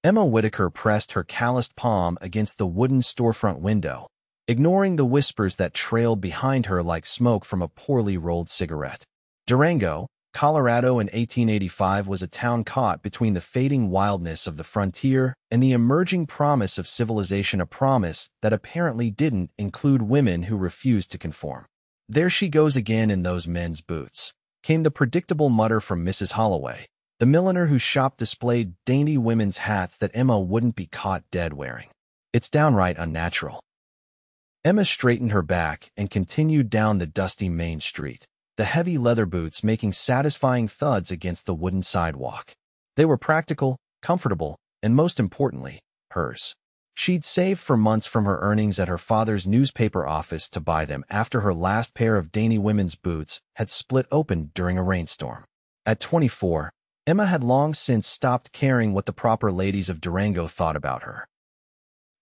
Emma Whitaker pressed her calloused palm against the wooden storefront window, ignoring the whispers that trailed behind her like smoke from a poorly rolled cigarette. Durango, Colorado in 1885 was a town caught between the fading wildness of the frontier and the emerging promise of civilization, a promise that apparently didn't include women who refused to conform. "There she goes again in those men's boots," came the predictable mutter from Mrs. Holloway, the milliner whose shop displayed dainty women's hats that Emma wouldn't be caught dead wearing. "It's downright unnatural." Emma straightened her back and continued down the dusty main street, the heavy leather boots making satisfying thuds against the wooden sidewalk. They were practical, comfortable, and most importantly, hers. She'd saved for months from her earnings at her father's newspaper office to buy them after her last pair of dainty women's boots had split open during a rainstorm. At 24, Emma had long since stopped caring what the proper ladies of Durango thought about her.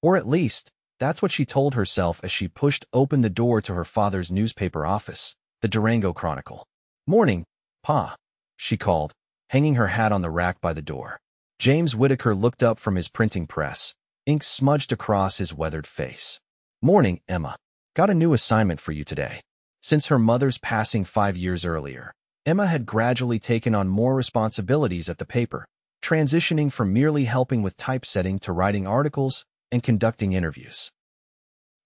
Or at least, that's what she told herself as she pushed open the door to her father's newspaper office, the Durango Chronicle. "Morning, Pa," she called, hanging her hat on the rack by the door. James Whitaker looked up from his printing press, ink smudged across his weathered face. "Morning, Emma. Got a new assignment for you today." Since her mother's passing 5 years earlier, Emma had gradually taken on more responsibilities at the paper, transitioning from merely helping with typesetting to writing articles and conducting interviews.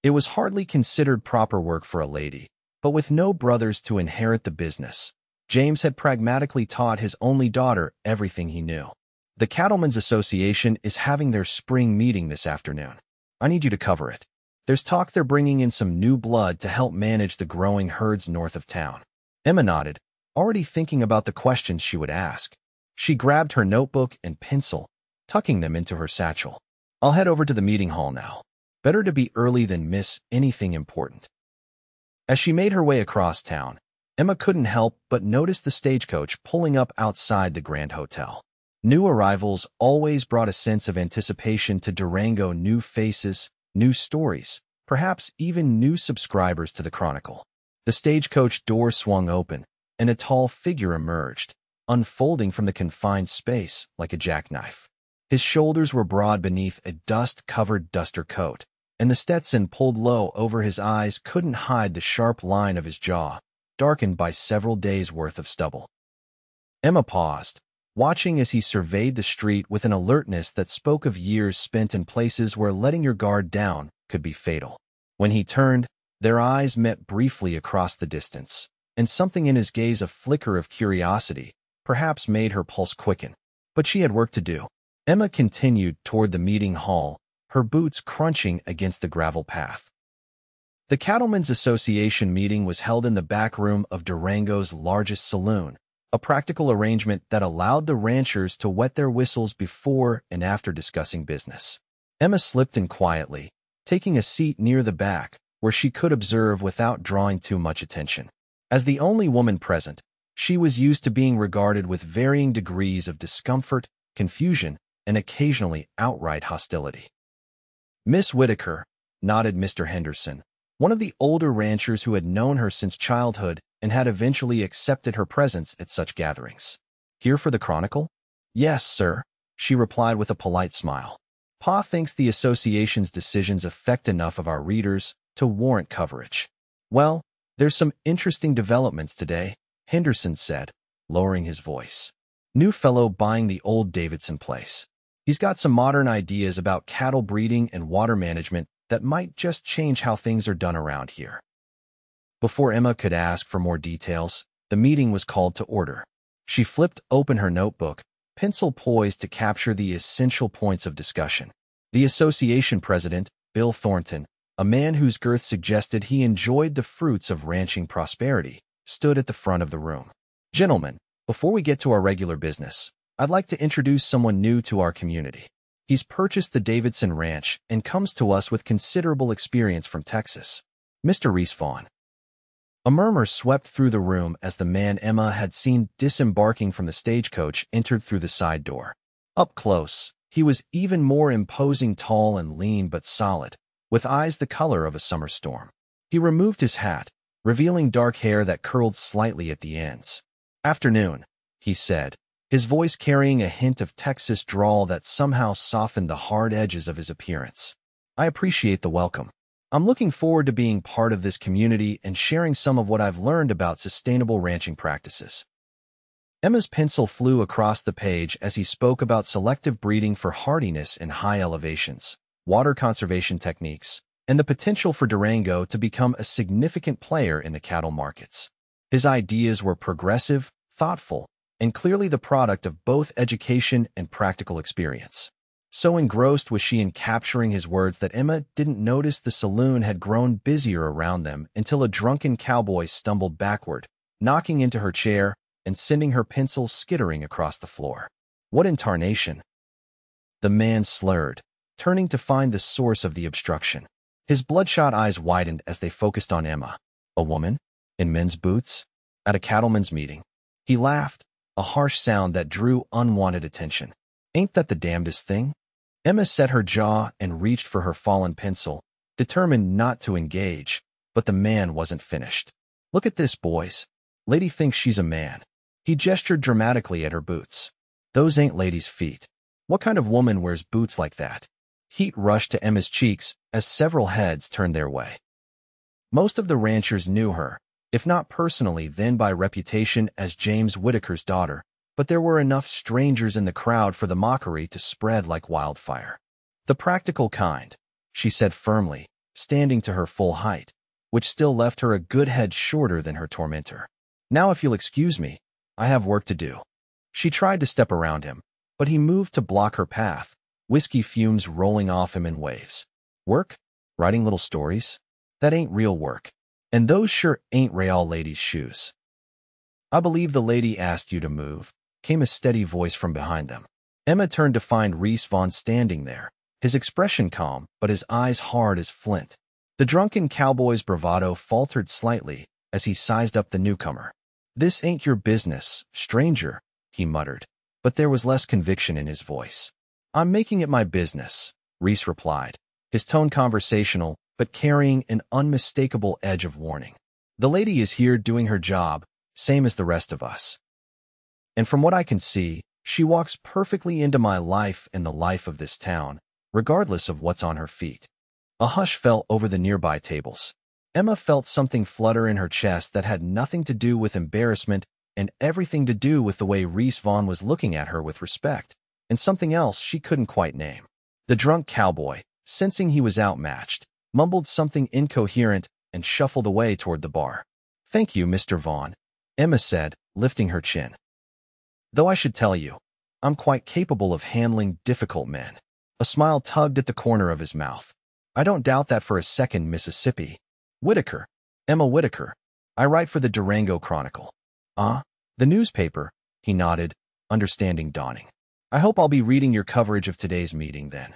It was hardly considered proper work for a lady, but with no brothers to inherit the business, James had pragmatically taught his only daughter everything he knew. "The Cattlemen's Association is having their spring meeting this afternoon. I need you to cover it. There's talk they're bringing in some new blood to help manage the growing herds north of town." Emma nodded, already thinking about the questions she would ask. She grabbed her notebook and pencil, tucking them into her satchel. "I'll head over to the meeting hall now. Better to be early than miss anything important." As she made her way across town, Emma couldn't help but notice the stagecoach pulling up outside the Grand Hotel. New arrivals always brought a sense of anticipation to Durango, new faces, new stories, perhaps even new subscribers to the Chronicle. The stagecoach door swung open, and a tall figure emerged, unfolding from the confined space like a jackknife. His shoulders were broad beneath a dust-covered duster coat, and the Stetson pulled low over his eyes couldn't hide the sharp line of his jaw, darkened by several days' worth of stubble. Emma paused, watching as he surveyed the street with an alertness that spoke of years spent in places where letting your guard down could be fatal. When he turned, their eyes met briefly across the distance, and something in his gaze, a flicker of curiosity, perhaps made her pulse quicken. But she had work to do. Emma continued toward the meeting hall, her boots crunching against the gravel path. The Cattlemen's Association meeting was held in the back room of Durango's largest saloon, a practical arrangement that allowed the ranchers to wet their whistles before and after discussing business. Emma slipped in quietly, taking a seat near the back, where she could observe without drawing too much attention. As the only woman present, she was used to being regarded with varying degrees of discomfort, confusion, and occasionally outright hostility. "Miss Whitaker," nodded Mr. Henderson, one of the older ranchers who had known her since childhood and had eventually accepted her presence at such gatherings. "Here for the Chronicle?" "Yes, sir," she replied with a polite smile. "Pa thinks the association's decisions affect enough of our readers to warrant coverage." "Well, there's some interesting developments today," Henderson said, lowering his voice. "New fellow buying the old Davidson place. He's got some modern ideas about cattle breeding and water management that might just change how things are done around here." Before Emma could ask for more details, the meeting was called to order. She flipped open her notebook, pencil poised to capture the essential points of discussion. The association president, Bill Thornton, a man whose girth suggested he enjoyed the fruits of ranching prosperity, stood at the front of the room. "Gentlemen, before we get to our regular business, I'd like to introduce someone new to our community. He's purchased the Davidson Ranch and comes to us with considerable experience from Texas. Mr. Reese Vaughn." A murmur swept through the room as the man Emma had seen disembarking from the stagecoach entered through the side door. Up close, he was even more imposing, tall and lean but solid, with eyes the color of a summer storm. He removed his hat, revealing dark hair that curled slightly at the ends. "Afternoon," he said, his voice carrying a hint of Texas drawl that somehow softened the hard edges of his appearance. "I appreciate the welcome. I'm looking forward to being part of this community and sharing some of what I've learned about sustainable ranching practices." Emma's pencil flew across the page as he spoke about selective breeding for hardiness in high elevations, water conservation techniques, and the potential for Durango to become a significant player in the cattle markets. His ideas were progressive, thoughtful, and clearly the product of both education and practical experience. So engrossed was she in capturing his words that Emma didn't notice the saloon had grown busier around them until a drunken cowboy stumbled backward, knocking into her chair and sending her pencil skittering across the floor. "What in tarnation?" The man slurred, turning to find the source of the obstruction. His bloodshot eyes widened as they focused on Emma. A woman? In men's boots? At a cattlemen's meeting? He laughed, a harsh sound that drew unwanted attention. "Ain't that the damnedest thing?" Emma set her jaw and reached for her fallen pencil, determined not to engage, but the man wasn't finished. "Look at this, boys. Lady thinks she's a man." He gestured dramatically at her boots. "Those ain't lady's feet. What kind of woman wears boots like that?" Heat rushed to Emma's cheeks as several heads turned their way. Most of the ranchers knew her, if not personally then by reputation as James Whitaker's daughter, but there were enough strangers in the crowd for the mockery to spread like wildfire. "The practical kind," she said firmly, standing to her full height, which still left her a good head shorter than her tormentor. "Now if you'll excuse me, I have work to do." She tried to step around him, but he moved to block her path, whiskey fumes rolling off him in waves. "Work? Writing little stories? That ain't real work. And those sure ain't real ladies' shoes." "I believe the lady asked you to move," came a steady voice from behind them. Emma turned to find Reese Vaughn standing there, his expression calm but his eyes hard as flint. The drunken cowboy's bravado faltered slightly as he sized up the newcomer. "This ain't your business, stranger," he muttered, but there was less conviction in his voice. "I'm making it my business," Reese replied, his tone conversational but carrying an unmistakable edge of warning. "The lady is here doing her job, same as the rest of us. And from what I can see, she walks perfectly into my life and the life of this town, regardless of what's on her feet." A hush fell over the nearby tables. Emma felt something flutter in her chest that had nothing to do with embarrassment and everything to do with the way Reese Vaughn was looking at her with respect, and something else she couldn't quite name. The drunk cowboy, sensing he was outmatched, mumbled something incoherent and shuffled away toward the bar. "Thank you, Mr. Vaughn," Emma said, lifting her chin. "Though I should tell you, I'm quite capable of handling difficult men." A smile tugged at the corner of his mouth. "I don't doubt that for a second, Mississippi." "Whitaker. Emma Whitaker. I write for the Durango Chronicle." "Ah, the newspaper," he nodded, understanding dawning. "I hope I'll be reading your coverage of today's meeting then."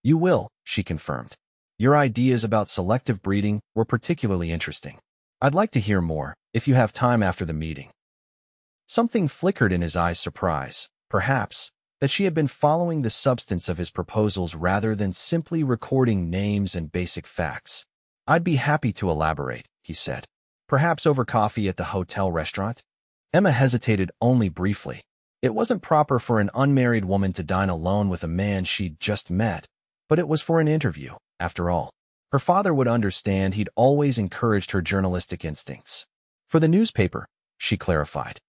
"You will," she confirmed. "Your ideas about selective breeding were particularly interesting. I'd like to hear more, if you have time after the meeting." Something flickered in his eyes' surprise, perhaps, that she had been following the substance of his proposals rather than simply recording names and basic facts. "I'd be happy to elaborate," he said. "Perhaps over coffee at the hotel restaurant?" Emma hesitated only briefly. It wasn't proper for an unmarried woman to dine alone with a man she'd just met, but it was for an interview, after all. Her father would understand he'd always encouraged her journalistic instincts. "For the newspaper," she clarified.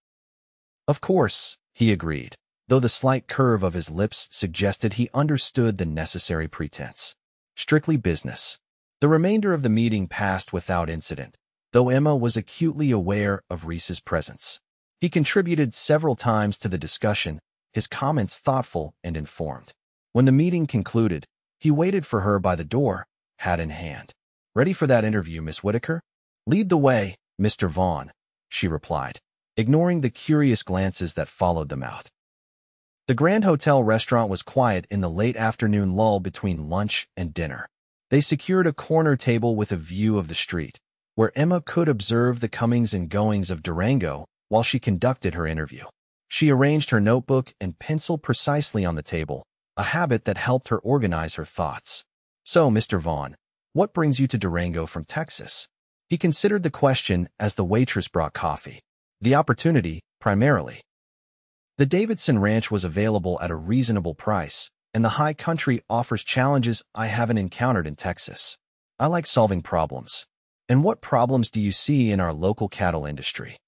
"Of course," he agreed, though the slight curve of his lips suggested he understood the necessary pretense. "Strictly business." The remainder of the meeting passed without incident, though Emma was acutely aware of Reese's presence. He contributed several times to the discussion, his comments thoughtful and informed. When the meeting concluded, he waited for her by the door, hat in hand. "Ready for that interview, Miss Whitaker?" "Lead the way, Mr. Vaughn," she replied, ignoring the curious glances that followed them out. The Grand Hotel restaurant was quiet in the late afternoon lull between lunch and dinner. They secured a corner table with a view of the street, where Emma could observe the comings and goings of Durango while she conducted her interview. She arranged her notebook and pencil precisely on the table, a habit that helped her organize her thoughts. "So, Mr. Vaughn, what brings you to Durango from Texas?" He considered the question as the waitress brought coffee. "The opportunity, primarily." The Davidson Ranch was available at a reasonable price, and the high country offers challenges I haven't encountered in Texas. I like solving problems. And what problems do you see in our local cattle industry?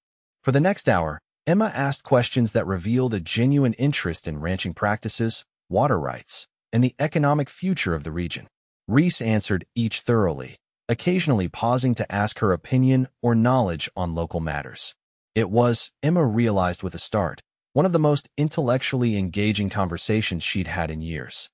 For the next hour, Emma asked questions that revealed a genuine interest in ranching practices, water rights, and the economic future of the region. Reese answered each thoroughly, occasionally pausing to ask her opinion or knowledge on local matters. It was, Emma realized with a start, one of the most intellectually engaging conversations she'd had in years.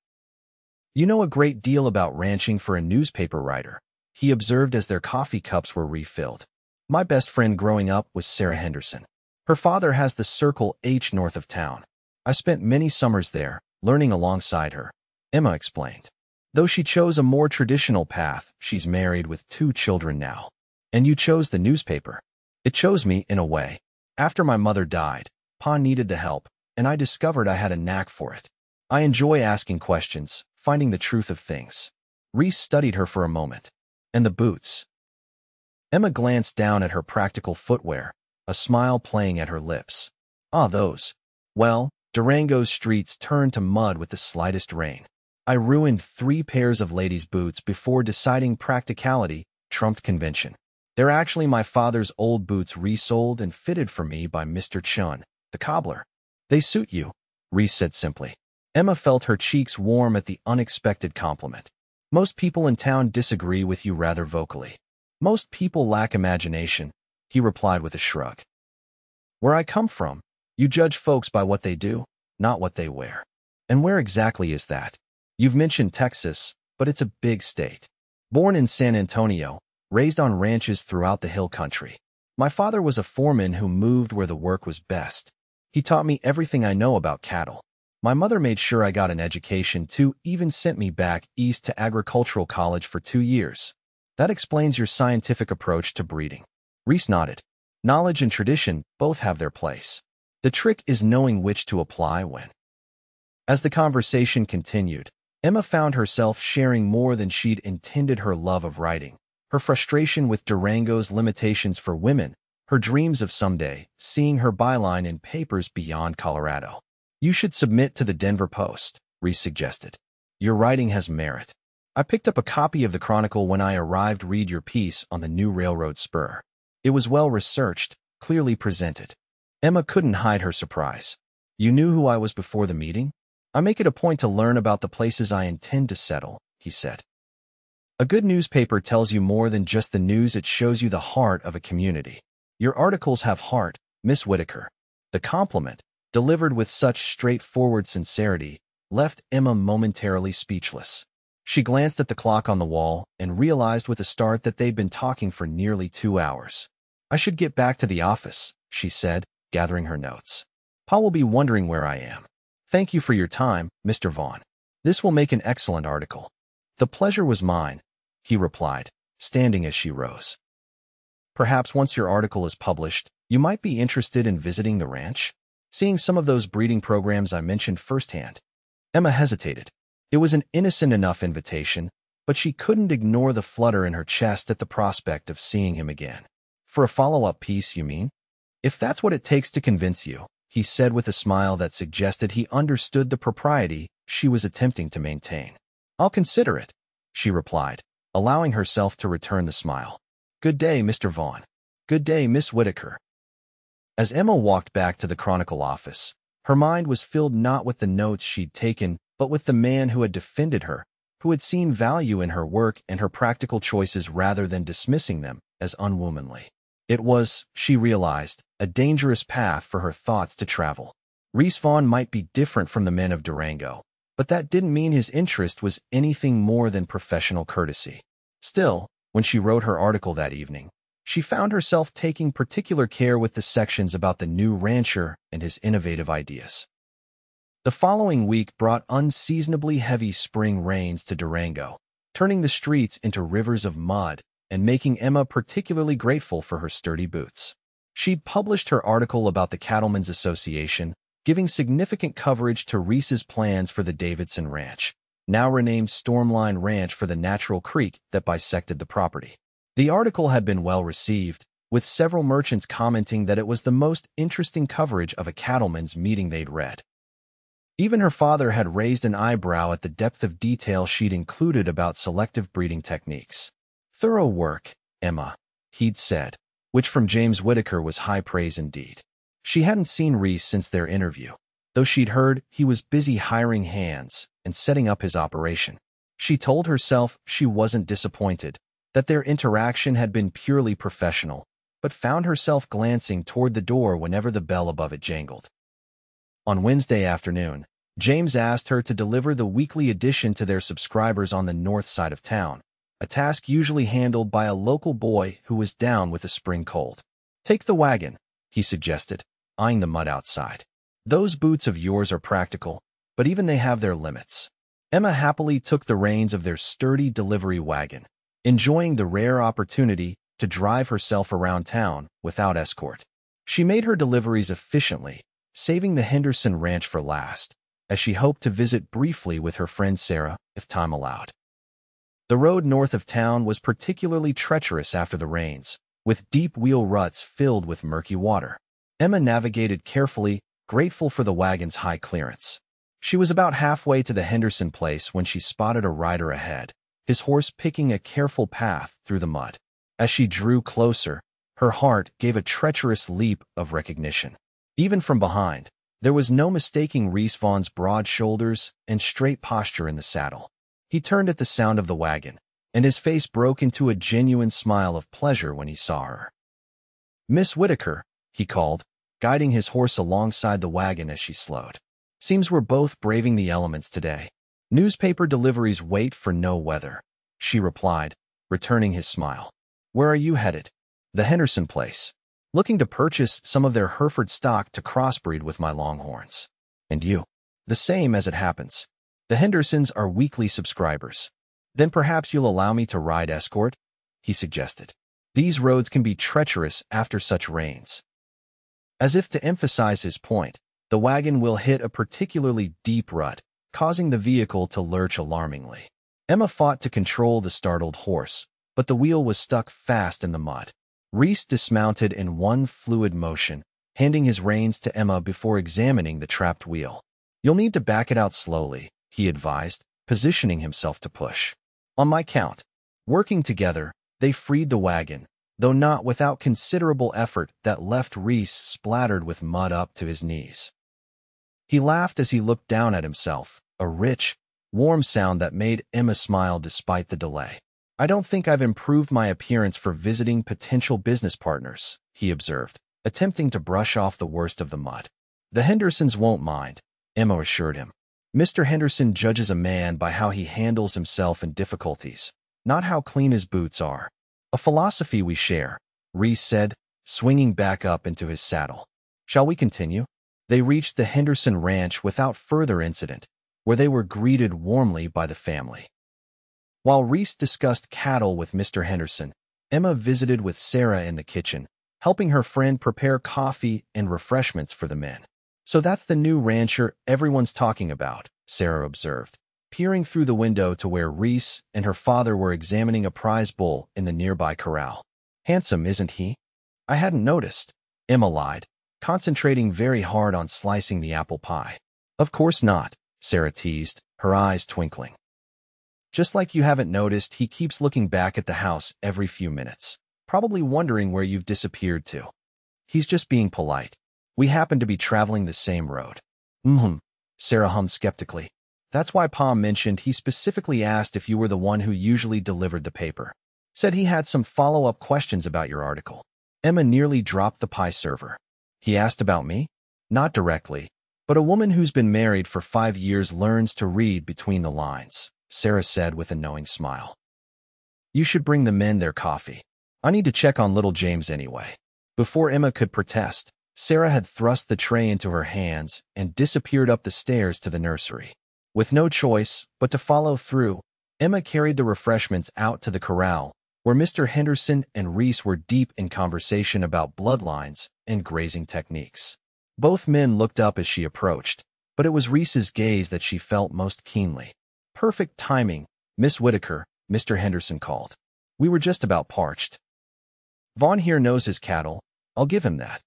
"You know a great deal about ranching for a newspaper writer," he observed as their coffee cups were refilled. "My best friend growing up was Sarah Henderson. Her father has the Circle H north of town. I spent many summers there, learning alongside her," Emma explained. "Though she chose a more traditional path, she's married with 2 children now. And you chose the newspaper." "It chose me, in a way. After my mother died, Pa needed the help, and I discovered I had a knack for it. I enjoy asking questions, finding the truth of things." Reese studied her for a moment. "And the boots?" Emma glanced down at her practical footwear, a smile playing at her lips. "Ah, those. Well, Durango's streets turn to mud with the slightest rain. I ruined 3 pairs of ladies' boots before deciding practicality trumped convention. They're actually my father's old boots resoled and fitted for me by Mr. Chun, the cobbler." "They suit you," Reese said simply. Emma felt her cheeks warm at the unexpected compliment. "Most people in town disagree with you rather vocally." "Most people lack imagination," he replied with a shrug. "Where I come from, you judge folks by what they do, not what they wear." "And where exactly is that? You've mentioned Texas, but it's a big state." "Born in San Antonio, raised on ranches throughout the hill country. My father was a foreman who moved where the work was best. He taught me everything I know about cattle. My mother made sure I got an education too, even sent me back east to agricultural college for 2 years. That explains your scientific approach to breeding." Reese nodded. "Knowledge and tradition both have their place. The trick is knowing which to apply when." As the conversation continued, Emma found herself sharing more than she'd intended: her love of writing, her frustration with Durango's limitations for women, her dreams of someday seeing her byline in papers beyond Colorado. "You should submit to the Denver Post," Reese suggested. "Your writing has merit. I picked up a copy of the Chronicle when I arrived. Read your piece on the new railroad spur. It was well researched, clearly presented." Emma couldn't hide her surprise. "You knew who I was before the meeting?" "I make it a point to learn about the places I intend to settle," he said. "A good newspaper tells you more than just the news, it shows you the heart of a community. Your articles have heart, Miss Whitaker." The compliment, delivered with such straightforward sincerity, left Emma momentarily speechless. She glanced at the clock on the wall and realized with a start that they'd been talking for nearly 2 hours. "I should get back to the office," she said, gathering her notes. "Pa will be wondering where I am. Thank you for your time, Mr. Vaughn. This will make an excellent article." "The pleasure was mine," he replied, standing as she rose. "Perhaps once your article is published, you might be interested in visiting the ranch, seeing some of those breeding programs I mentioned firsthand." Emma hesitated. It was an innocent enough invitation, but she couldn't ignore the flutter in her chest at the prospect of seeing him again. "For a follow-up piece, you mean?" "If that's what it takes to convince you," he said with a smile that suggested he understood the propriety she was attempting to maintain. "I'll consider it," she replied, allowing herself to return the smile. "Good day, Mr. Vaughn." "Good day, Miss Whitaker." As Emma walked back to the Chronicle office, her mind was filled not with the notes she'd taken, but with the man who had defended her, who had seen value in her work and her practical choices rather than dismissing them as unwomanly. It was, she realized, a dangerous path for her thoughts to travel. Reese Vaughn might be different from the men of Durango, but that didn't mean his interest was anything more than professional courtesy. Still, when she wrote her article that evening, she found herself taking particular care with the sections about the new rancher and his innovative ideas. The following week brought unseasonably heavy spring rains to Durango, turning the streets into rivers of mud and making Emma particularly grateful for her sturdy boots. She'd published her article about the Cattlemen's Association, giving significant coverage to Reese's plans for the Davidson Ranch, now renamed Stormline Ranch for the natural creek that bisected the property. The article had been well received, with several merchants commenting that it was the most interesting coverage of a cattleman's meeting they'd read. Even her father had raised an eyebrow at the depth of detail she'd included about selective breeding techniques. "Thorough work, Emma," he'd said, which from James Whitaker was high praise indeed. She hadn't seen Reese since their interview, though she'd heard he was busy hiring hands and setting up his operation. She told herself she wasn't disappointed, that their interaction had been purely professional, but found herself glancing toward the door whenever the bell above it jangled. On Wednesday afternoon, James asked her to deliver the weekly edition to their subscribers on the north side of town, a task usually handled by a local boy who was down with a spring cold. "Take the wagon," he suggested, eyeing the mud outside. "Those boots of yours are practical, but even they have their limits." Emma happily took the reins of their sturdy delivery wagon, enjoying the rare opportunity to drive herself around town without escort. She made her deliveries efficiently, saving the Henderson Ranch for last, as she hoped to visit briefly with her friend Sarah if time allowed. The road north of town was particularly treacherous after the rains, with deep wheel ruts filled with murky water. Emma navigated carefully, grateful for the wagon's high clearance. She was about halfway to the Henderson place when she spotted a rider ahead, his horse picking a careful path through the mud. As she drew closer, her heart gave a treacherous leap of recognition. Even from behind, there was no mistaking Reese Vaughn's broad shoulders and straight posture in the saddle. He turned at the sound of the wagon, and his face broke into a genuine smile of pleasure when he saw her. "Miss Whitaker," he called, guiding his horse alongside the wagon as she slowed. "Seems we're both braving the elements today. Newspaper deliveries wait for no weather," she replied, returning his smile. "Where are you headed?" "The Henderson place. Looking to purchase some of their Hereford stock to crossbreed with my Longhorns." "And you?" "The same as it happens. The Hendersons are weekly subscribers." "Then perhaps you'll allow me to ride escort?" he suggested. "These roads can be treacherous after such rains." As if to emphasize his point, the wagon will hit a particularly deep rut, causing the vehicle to lurch alarmingly. Emma fought to control the startled horse, but the wheel was stuck fast in the mud. Reese dismounted in one fluid motion, handing his reins to Emma before examining the trapped wheel. "You'll need to back it out slowly," he advised, positioning himself to push. "On my count." Working together, they freed the wagon, though not without considerable effort that left Reese splattered with mud up to his knees. He laughed as he looked down at himself, a rich, warm sound that made Emma smile despite the delay. "I don't think I've improved my appearance for visiting potential business partners," he observed, attempting to brush off the worst of the mud. "The Hendersons won't mind," Emma assured him. "Mr. Henderson judges a man by how he handles himself in difficulties, not how clean his boots are." "A philosophy we share," Reese said, swinging back up into his saddle. "Shall we continue?" They reached the Henderson Ranch without further incident, where they were greeted warmly by the family. While Reese discussed cattle with Mr. Henderson, Emma visited with Sarah in the kitchen, helping her friend prepare coffee and refreshments for the men. "So that's the new rancher everyone's talking about," Sarah observed, peering through the window to where Reese and her father were examining a prize bull in the nearby corral. "Handsome, isn't he?" "I hadn't noticed," Emma lied, concentrating very hard on slicing the apple pie. "Of course not," Sarah teased, her eyes twinkling. "Just like you haven't noticed, he keeps looking back at the house every few minutes, probably wondering where you've disappeared to. He's just being polite. We happen to be traveling the same road." Sarah hummed skeptically. "That's why Pa mentioned he specifically asked if you were the one who usually delivered the paper. Said he had some follow-up questions about your article." Emma nearly dropped the pie server. "He asked about me?" "Not directly, but a woman who's been married for 5 years learns to read between the lines," Sarah said with a knowing smile. "You should bring the men their coffee. I need to check on little James anyway." Before Emma could protest, Sarah had thrust the tray into her hands and disappeared up the stairs to the nursery. With no choice but to follow through, Emma carried the refreshments out to the corral, where Mr. Henderson and Reese were deep in conversation about bloodlines and grazing techniques. Both men looked up as she approached, but it was Reese's gaze that she felt most keenly. "Perfect timing, Miss Whitaker," Mr. Henderson called. "We were just about parched." Vaughn here knows his cattle. I'll give him that.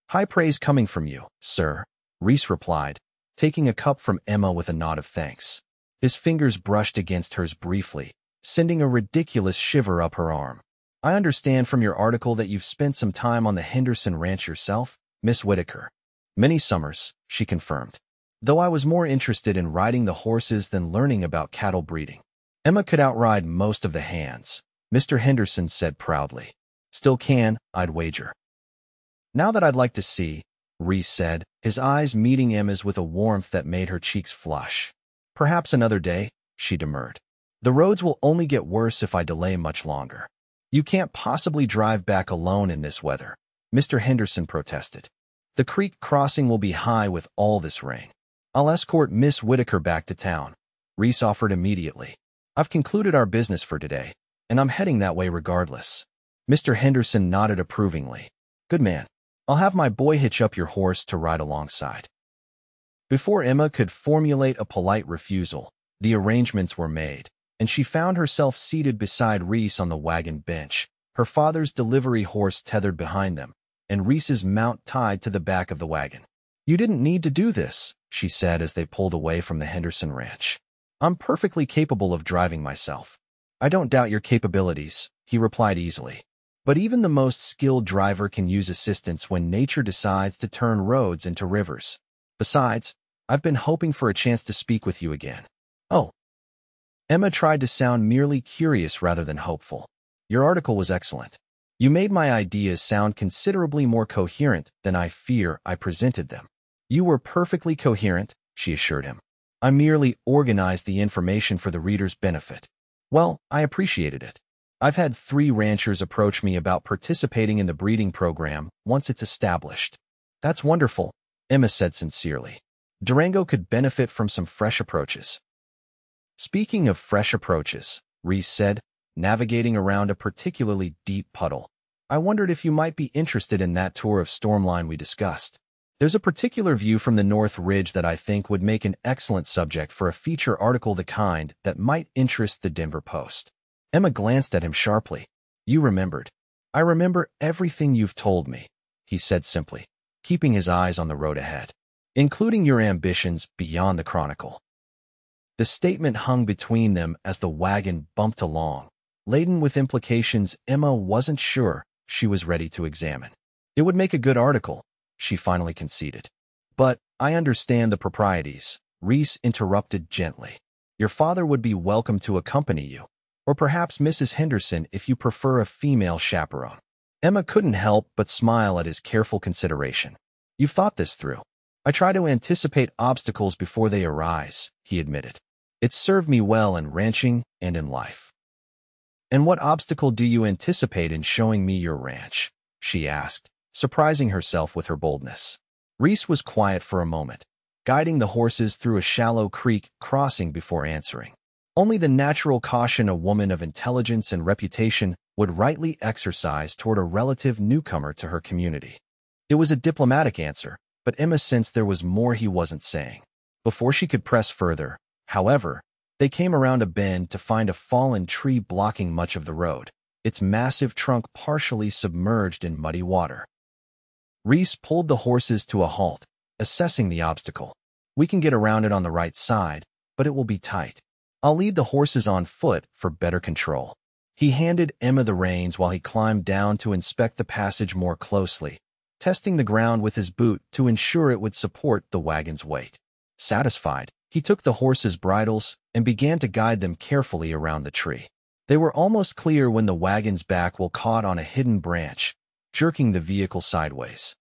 High praise coming from you, sir, Reese replied, taking a cup from Emma with a nod of thanks. His fingers brushed against hers briefly, sending a ridiculous shiver up her arm. I understand from your article that you've spent some time on the Henderson Ranch yourself, Miss Whitaker. Many summers, she confirmed. Though I was more interested in riding the horses than learning about cattle breeding. Emma could outride most of the hands, Mr. Henderson said proudly. Still can, I'd wager. Now that I'd like to see, Reese said, his eyes meeting Emma's with a warmth that made her cheeks flush. Perhaps another day, she demurred. The roads will only get worse if I delay much longer. You can't possibly drive back alone in this weather, Mr. Henderson protested. The creek crossing will be high with all this rain. I'll escort Miss Whitaker back to town, Reese offered immediately. I've concluded our business for today, and I'm heading that way regardless. Mr. Henderson nodded approvingly. Good man. I'll have my boy hitch up your horse to ride alongside. Before Emma could formulate a polite refusal, the arrangements were made, and she found herself seated beside Reese on the wagon bench, her father's delivery horse tethered behind them, and Reese's mount tied to the back of the wagon. You didn't need to do this, she said as they pulled away from the Henderson Ranch. I'm perfectly capable of driving myself. I don't doubt your capabilities, he replied easily. But even the most skilled driver can use assistance when nature decides to turn roads into rivers. Besides, I've been hoping for a chance to speak with you again. Oh. Emma tried to sound merely curious rather than hopeful. Your article was excellent. You made my ideas sound considerably more coherent than I fear I presented them. You were perfectly coherent, she assured him. I merely organized the information for the reader's benefit. Well, I appreciated it. I've had 3 ranchers approach me about participating in the breeding program once it's established. That's wonderful, Emma said sincerely. Durango could benefit from some fresh approaches. Speaking of fresh approaches, Reese said, navigating around a particularly deep puddle. I wondered if you might be interested in that tour of Stormline we discussed. There's a particular view from the North Ridge that I think would make an excellent subject for a feature article the kind that might interest the Denver Post. Emma glanced at him sharply. You remembered. I remember everything you've told me, he said simply, keeping his eyes on the road ahead, including your ambitions beyond the Chronicle. The statement hung between them as the wagon bumped along, laden with implications Emma wasn't sure she was ready to examine. It would make a good article, she finally conceded. But I understand the proprieties, Reese interrupted gently. Your father would be welcome to accompany you, or perhaps Mrs. Henderson if you prefer a female chaperone. Emma couldn't help but smile at his careful consideration. You've thought this through. I try to anticipate obstacles before they arise, he admitted. It's served me well in ranching and in life. And what obstacle do you anticipate in showing me your ranch? She asked, surprising herself with her boldness. Reese was quiet for a moment, guiding the horses through a shallow creek crossing before answering. Only the natural caution a woman of intelligence and reputation would rightly exercise toward a relative newcomer to her community. It was a diplomatic answer, but Emma sensed there was more he wasn't saying. Before she could press further, however, they came around a bend to find a fallen tree blocking much of the road, its massive trunk partially submerged in muddy water. Reese pulled the horses to a halt, assessing the obstacle. We can get around it on the right side, but it will be tight. I'll lead the horses on foot for better control. He handed Emma the reins while he climbed down to inspect the passage more closely, testing the ground with his boot to ensure it would support the wagon's weight. Satisfied, he took the horses' bridles and began to guide them carefully around the tree. They were almost clear when the wagon's back wheel caught on a hidden branch, jerking the vehicle sideways.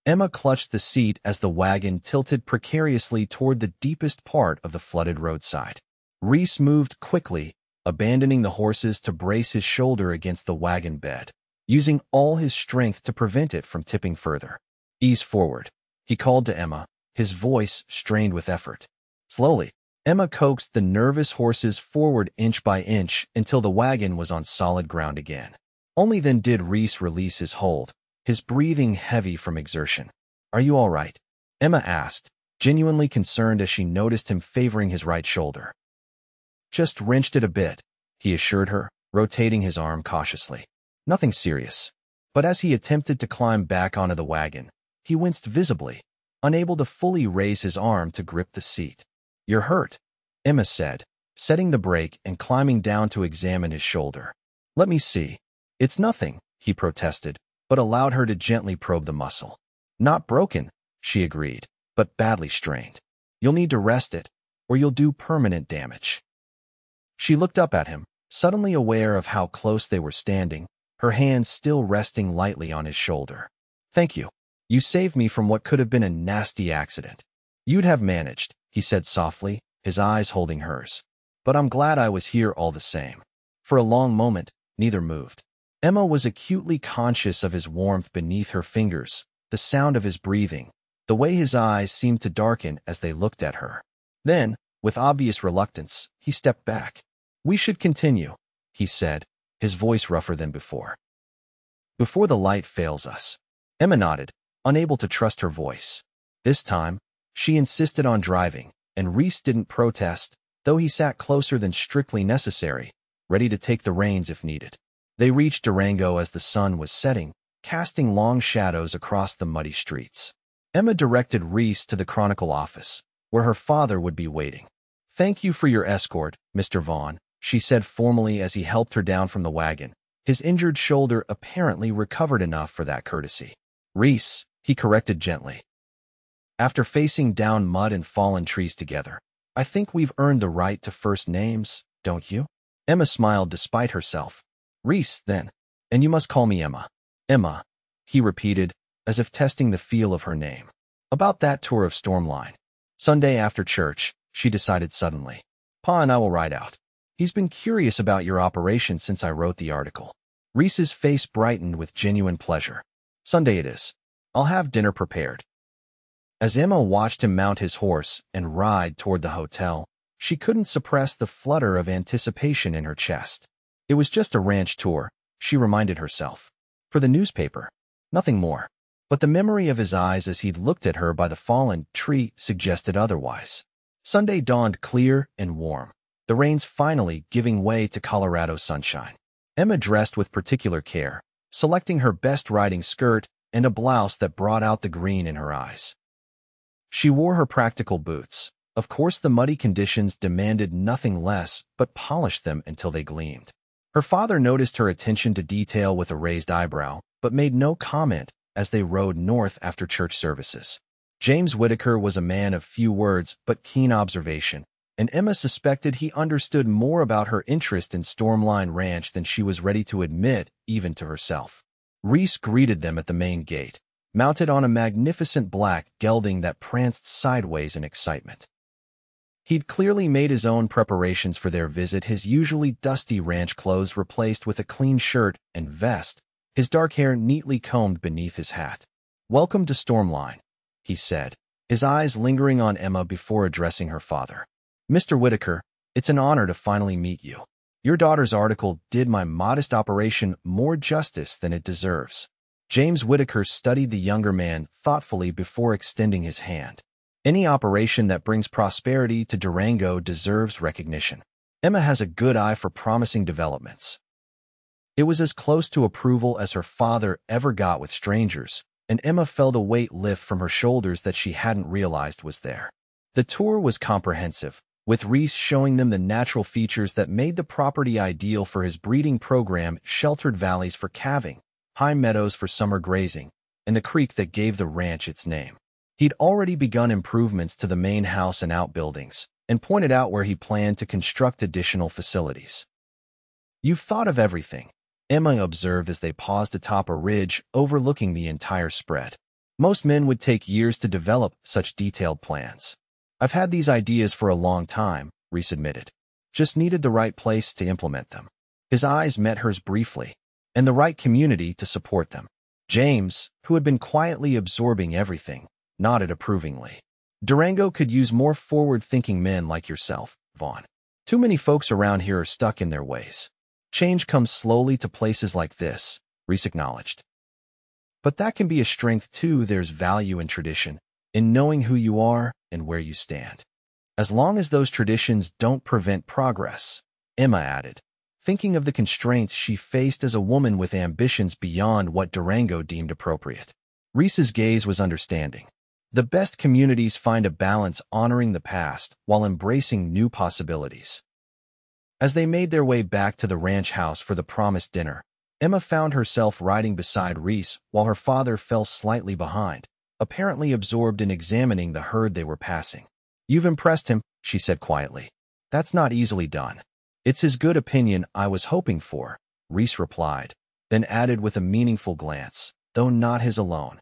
Emma clutched the seat as the wagon tilted precariously toward the deepest part of the flooded roadside. Reese moved quickly, abandoning the horses to brace his shoulder against the wagon bed, using all his strength to prevent it from tipping further. Ease forward, he called to Emma, his voice strained with effort. Slowly, Emma coaxed the nervous horses forward inch by inch until the wagon was on solid ground again. Only then did Reese release his hold, his breathing heavy from exertion. Are you all right? Emma asked, genuinely concerned as she noticed him favoring his right shoulder. Just wrenched it a bit, he assured her, rotating his arm cautiously. Nothing serious. But as he attempted to climb back onto the wagon, he winced visibly, unable to fully raise his arm to grip the seat. "You're hurt," Emma said, setting the brake and climbing down to examine his shoulder. "Let me see." "It's nothing," he protested, but allowed her to gently probe the muscle. "Not broken," she agreed, "but badly strained. You'll need to rest it, or you'll do permanent damage." She looked up at him, suddenly aware of how close they were standing, her hands still resting lightly on his shoulder. "Thank you. You saved me from what could have been a nasty accident." "You'd have managed," he said softly, his eyes holding hers. "But I'm glad I was here all the same." For a long moment, neither moved. Emma was acutely conscious of his warmth beneath her fingers, the sound of his breathing, the way his eyes seemed to darken as they looked at her. Then, with obvious reluctance, he stepped back. "We should continue," he said, his voice rougher than before. "Before the light fails us." Emma nodded, unable to trust her voice. This time, she insisted on driving, and Reese didn't protest, though he sat closer than strictly necessary, ready to take the reins if needed. They reached Durango as the sun was setting, casting long shadows across the muddy streets. Emma directed Reese to the Chronicle office, where her father would be waiting. "Thank you for your escort, Mr. Vaughn," she said formally as he helped her down from the wagon, his injured shoulder apparently recovered enough for that courtesy. "Reese," he corrected gently. "After facing down mud and fallen trees together, I think we've earned the right to first names, don't you?" Emma smiled despite herself. "Reese, then. And you must call me Emma." "Emma," he repeated, as if testing the feel of her name. "About that tour of Stormline." Sunday after church, she decided suddenly. "Pa and I will ride out. He's been curious about your operation since I wrote the article." Reese's face brightened with genuine pleasure. "Sunday it is. I'll have dinner prepared." As Emma watched him mount his horse and ride toward the hotel, she couldn't suppress the flutter of anticipation in her chest. It was just a ranch tour, she reminded herself. For the newspaper. Nothing more. But the memory of his eyes as he'd looked at her by the fallen tree suggested otherwise. Sunday dawned clear and warm, the rains finally giving way to Colorado sunshine. Emma dressed with particular care, selecting her best riding skirt and a blouse that brought out the green in her eyes. She wore her practical boots. Of course, the muddy conditions demanded nothing less but polish them until they gleamed. Her father noticed her attention to detail with a raised eyebrow, but made no comment as they rode north after church services. James Whitaker was a man of few words but keen observation, and Emma suspected he understood more about her interest in Stormline Ranch than she was ready to admit, even to herself. Reese greeted them at the main gate, mounted on a magnificent black gelding that pranced sideways in excitement. He'd clearly made his own preparations for their visit, his usually dusty ranch clothes replaced with a clean shirt and vest, his dark hair neatly combed beneath his hat. "Welcome to Stormline," he said, his eyes lingering on Emma before addressing her father. "Mr. Whitaker, it's an honor to finally meet you. Your daughter's article did my modest operation more justice than it deserves." James Whitaker studied the younger man thoughtfully before extending his hand. "Any operation that brings prosperity to Durango deserves recognition. Emma has a good eye for promising developments." It was as close to approval as her father ever got with strangers, and Emma felt a weight lift from her shoulders that she hadn't realized was there. The tour was comprehensive, with Reese showing them the natural features that made the property ideal for his breeding program: sheltered valleys for calving, high meadows for summer grazing, and the creek that gave the ranch its name. He'd already begun improvements to the main house and outbuildings, and pointed out where he planned to construct additional facilities. "You've thought of everything," Emma observed as they paused atop a ridge overlooking the entire spread. "Most men would take years to develop such detailed plans." "I've had these ideas for a long time," Reese admitted. "Just needed the right place to implement them." His eyes met hers briefly, and the right community to support them. James, who had been quietly absorbing everything, nodded approvingly. "Durango could use more forward-thinking men like yourself, Vaughn. Too many folks around here are stuck in their ways." "Change comes slowly to places like this," Reese acknowledged. "But that can be a strength too. There's value in tradition, in knowing who you are and where you stand. As long as those traditions don't prevent progress," Emma added, thinking of the constraints she faced as a woman with ambitions beyond what Durango deemed appropriate. Reese's gaze was understanding. The best communities find a balance honoring the past while embracing new possibilities. As they made their way back to the ranch house for the promised dinner, Emma found herself riding beside Reese while her father fell slightly behind, apparently absorbed in examining the herd they were passing. "You've impressed him," she said quietly. "That's not easily done." "It's his good opinion I was hoping for," Reese replied, then added with a meaningful glance, "though not his alone."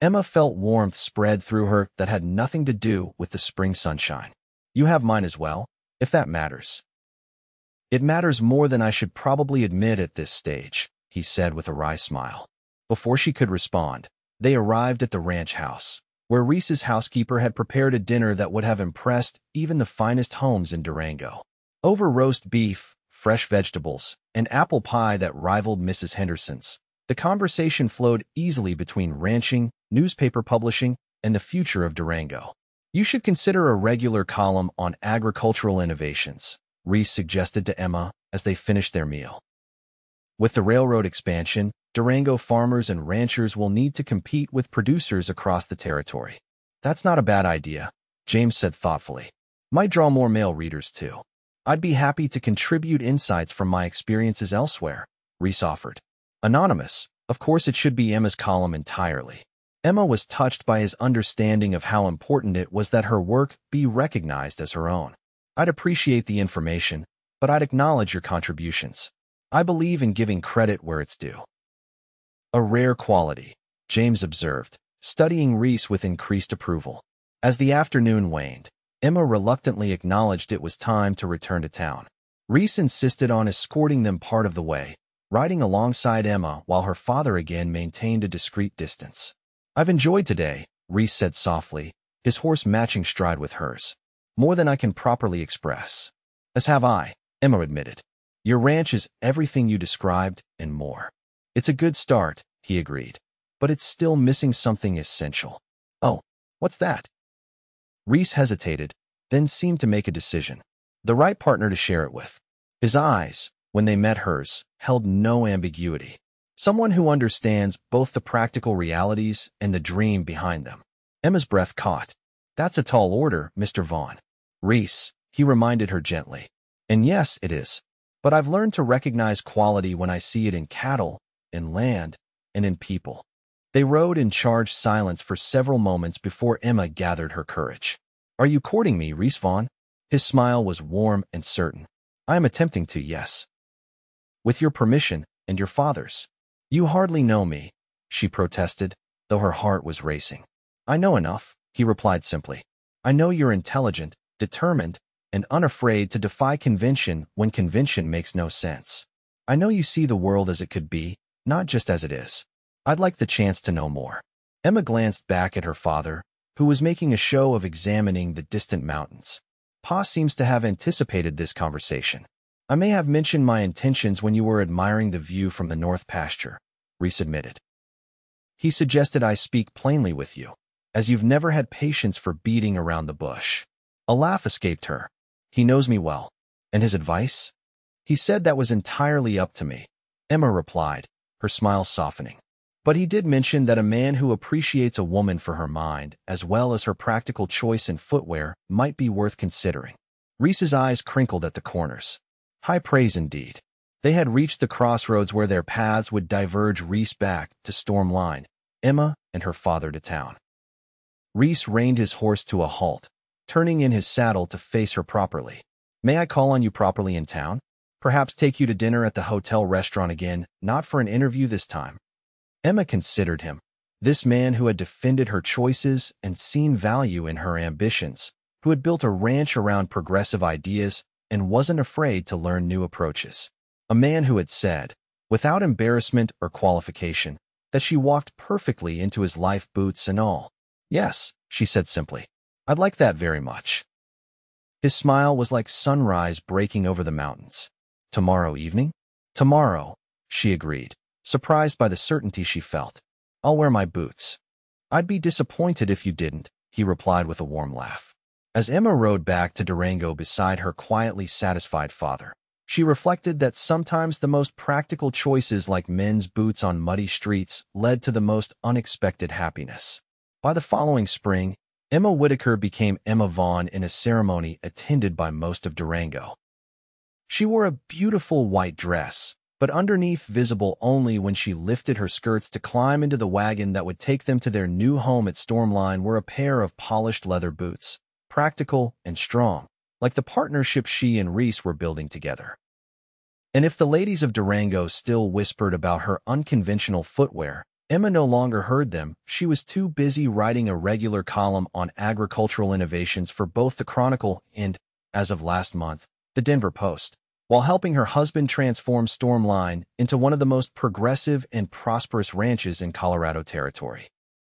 Emma felt warmth spread through her that had nothing to do with the spring sunshine. "You have mine as well, if that matters." "It matters more than I should probably admit at this stage," he said with a wry smile. Before she could respond, they arrived at the ranch house, where Reese's housekeeper had prepared a dinner that would have impressed even the finest homes in Durango. Over roast beef, fresh vegetables, and apple pie that rivaled Mrs. Henderson's, the conversation flowed easily between ranching, newspaper publishing, and the future of Durango. "You should consider a regular column on agricultural innovations," Reese suggested to Emma as they finished their meal. "With the railroad expansion, Durango farmers and ranchers will need to compete with producers across the territory." "That's not a bad idea," James said thoughtfully. "Might draw more male readers, too." "I'd be happy to contribute insights from my experiences elsewhere," Reese offered. Anonymous, of course it should be Emma's column entirely. Emma was touched by his understanding of how important it was that her work be recognized as her own. "I'd appreciate the information, but I'd acknowledge your contributions. I believe in giving credit where it's due." "A rare quality," James observed, studying Reese with increased approval. As the afternoon waned, Emma reluctantly acknowledged it was time to return to town. Reese insisted on escorting them part of the way, riding alongside Emma while her father again maintained a discreet distance. "I've enjoyed today," Reese said softly, his horse matching stride with hers. "More than I can properly express." "As have I," Emma admitted. "Your ranch is everything you described and more." "It's a good start," he agreed, "but it's still missing something essential." "Oh, what's that?" Reese hesitated, then seemed to make a decision. The right partner to share it with. His eyes, when they met hers, held no ambiguity. Someone who understands both the practical realities and the dream behind them. Emma's breath caught. "That's a tall order, Mr. Vaughn." "Reese," he reminded her gently. "And yes, it is. But I've learned to recognize quality when I see it in cattle, in land, and in people." They rode in charged silence for several moments before Emma gathered her courage. "Are you courting me, Reese Vaughn?" His smile was warm and certain. "I am attempting to, yes." "With your permission, and your father's." "You hardly know me," she protested, though her heart was racing. "I know enough," he replied simply. "I know you're intelligent, determined, and unafraid to defy convention when convention makes no sense. I know you see the world as it could be, not just as it is. I'd like the chance to know more." Emma glanced back at her father, who was making a show of examining the distant mountains. "Pa seems to have anticipated this conversation." "I may have mentioned my intentions when you were admiring the view from the north pasture," Reese admitted. "He suggested I speak plainly with you, as you've never had patience for beating around the bush." A laugh escaped her. "He knows me well. And his advice?" "He said that was entirely up to me," Emma replied, her smile softening. "But he did mention that a man who appreciates a woman for her mind, as well as her practical choice in footwear, might be worth considering." Reese's eyes crinkled at the corners. High praise indeed. They had reached the crossroads where their paths would diverge. Reese back to Storm Line, Emma and her father to town. Reese reined his horse to a halt, turning in his saddle to face her properly. "May I call on you properly in town? Perhaps take you to dinner at the hotel restaurant again, not for an interview this time." Emma considered him, this man who had defended her choices and seen value in her ambitions, who had built a ranch around progressive ideas and wasn't afraid to learn new approaches. A man who had said, without embarrassment or qualification, that she walked perfectly into his life boots and all. "Yes," she said simply. "I'd like that very much." His smile was like sunrise breaking over the mountains. "Tomorrow evening?" "Tomorrow," she agreed, surprised by the certainty she felt. "I'll wear my boots." "I'd be disappointed if you didn't," he replied with a warm laugh. As Emma rode back to Durango beside her quietly satisfied father, She reflected that sometimes the most practical choices like men's boots on muddy streets led to the most unexpected happiness. By the following spring, Emma Whitaker became Emma Vaughn in a ceremony attended by most of Durango. She wore a beautiful white dress, but underneath visible only when she lifted her skirts to climb into the wagon that would take them to their new home at Stormline were a pair of polished leather boots, practical and strong, like the partnership she and Reese were building together. And if the ladies of Durango still whispered about her unconventional footwear, Emma no longer heard them. She was too busy writing a regular column on agricultural innovations for both the Chronicle and, as of last month, the Denver Post, while helping her husband transform Stormline into one of the most progressive and prosperous ranches in Colorado Territory.